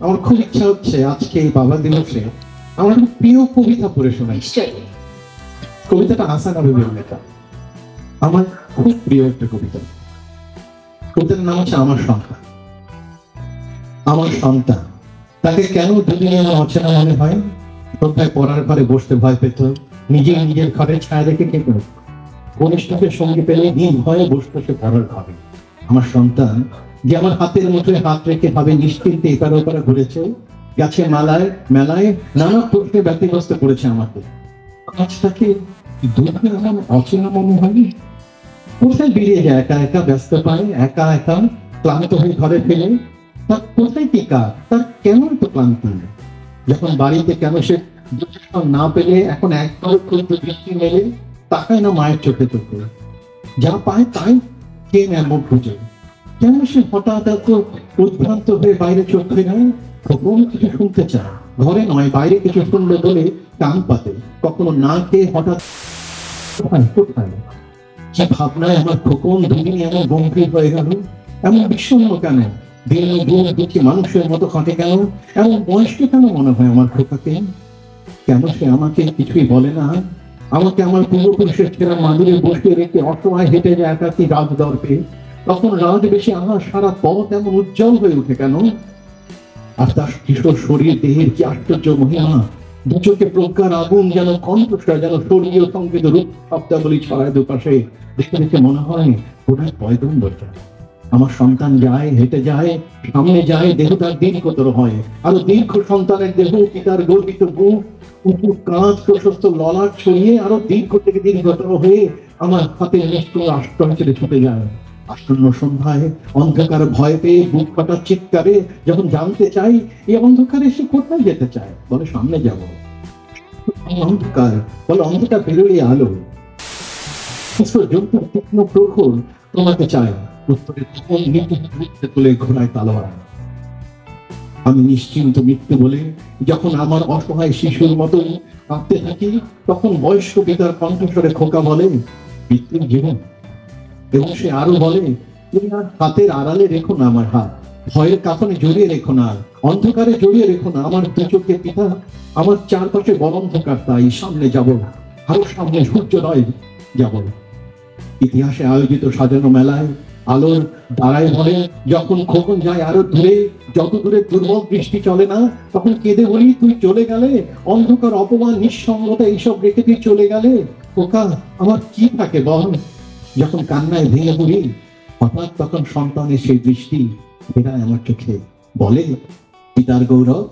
আমার খুব ইচ্ছা হচ্ছে আজকে এই বাবা দিবসে আমার একটা প্রিয় কবিতা পড়ে শোনাই। কবিতাটা হাসান হাবিবের লেখা, আমার খুব প্রিয় একটা কবিতা। কবিতার নাম হচ্ছে আমার সন্তান। আমার সন্তান, তাকে কেন দুদিনে আমার অচেনা মনে হয়? শ্রদ্ধায় পড়ার ঘরে বসতে ভয় পেত, নিজেই নিজের ঘরে ছায়া রেখে খেত। কনিষ্ঠকে সঙ্গী পেলে নির্ভয়ে বসতো সে পড়ার ঘরে। আমার সন্তান যে আমার হাতের মুঠোয় হাত রেখে ভাবে নিশ্চিন্তে এপারে ওপারে ঘুরেছে, গাছে মালায় মেলায় নানা প্রশ্নে ব্যতিগ্রস্ত করেছে আমাকে। আজ তাকে দুদিনে আমার অচেনা মনে হয়। কোথায় বেরিয়ে যায় একা একা, ব্যস্ত পায় একা একা, ক্লান্ত হয়ে ঘরে ফেলে। তার কোথায় টিকা, তার কেন তো ক্লান্তি? যখন বাড়িতে কেন সে না পেলে এখন একবার ক্ষুদ্র দৃষ্টি মেলে তাকায় না মায়ের চোখে চোখে, যা পায় তাই কে নেয় মুখ খুঁজে। কেন সে হঠাৎ এত উদ্ভ্রান্ত হয়ে বাইরে চোখ ফেরায়? কখনো কিছু শুনতে চায়, ঘরে নয় বাইরে কিছু শুনলো বলে কান পাতে। কখনো না খেয়ে হঠাৎ কোথায় কোথায় যে ভাবনায় আমার খোকন দুদিনই এমন গম্ভীর হয়ে গেল, এমন বিষণ্ণ কেন? দিন দিন দেখি মানুষের মতো কাটে কেন? এমন বয়স্ক কেন মনে হয় আমার খোকাকে? কেন সে আমাকে কিছুই বলে না? আমাকে আমার পূর্বপুরুষের ছেড়া মাদুরে বসিয়ে রেখে অসহায় হেঁটে যায় একাকি রাজদর্পে। তখন রাজ বেশি আমার সারা পথ এমন উজ্জ্বল হয়ে ওঠে কেন? আর তার কিশোর শরীর দেহের কি আশ্চর্য মহিমা! দু চোখে প্রজ্ঞার আগুন, যেন কণ্ঠস্বর, যেন স্বর্গীয় সংকেত রূপ শব্দাবলী ছড়ায় দুপাশে। দেখে দেখে মনে হয় ওটা পয়গম্বর। আমার সন্তান যায়, হেঁটে যায়, সামনে যায়, দেহ তার দীর্ঘতর হয়। আরো দীর্ঘ সন্তানের দেহ, পিতার গর্বিত বুক, উঁচু কাঁধ, প্রশস্ত ললাট ছড়িয়ে আরো দীর্ঘ থেকে দীর্ঘতর হয়ে আমার হাতে নিষ্ঠুর আশ্রয় ছেড়ে ছুটে যায়। আসন্ন সন্ধ্যায় অন্ধকার ভয় পেয়ে বুক ফাটার চিৎকারে যখন জানতে চাই এই অন্ধকারে সে কোথায় যেতে চায়, বলে সামনে যাব। অন্ধকার বলে অন্ধকার বেরোয় আলো। জন্তুর তীক্ষ্ণ প্রখর তোমাকে চায়, উত্তরে তখন মৃত্যু তুলে ঘোড়ায় তালোয়ার। আমি নিশ্চিন্ত মৃত্যু বলে যখন আমার অসহায় শিশুর মতো কাঁদতে থাকি, তখন বয়স্ক পিতার কণ্ঠস্বরে খোকা বলে মৃত্যুর জীবন। এবং সে আরো বলে, তুমি আর হাতের আড়ালে রেখো না আমার হাত, ভয়ের কাফনে জড়িয়ে রেখো না, অন্ধকারে জড়িয়ে রেখো না আমার দু চোখে পিতা। আমার চারপাশে বড় অন্ধকার, তাই সামনে যাব, আরো সামনে সূর্যোদয় যাব। ইতিহাসে আয়োজিত সাজানো মেলায় আলোর দাঁড়ায় বলে, যখন খোকন যায় আরো দূরে, যত দূরে দুর্বল দৃষ্টি চলে না, তখন কেঁদে বলি তুই চলে গেলে, অন্ধকার অপমান নিঃসঙ্গতা এইসব রেখে তুই চলে গেলে। খোকা আমার কি থাকে বল? যখন কান্নায় ভেঙে পড়ি হঠাৎ তখন সন্তানের সেই দৃষ্টি ফেরায় আমার চোখে, বলে পিতার গৌরব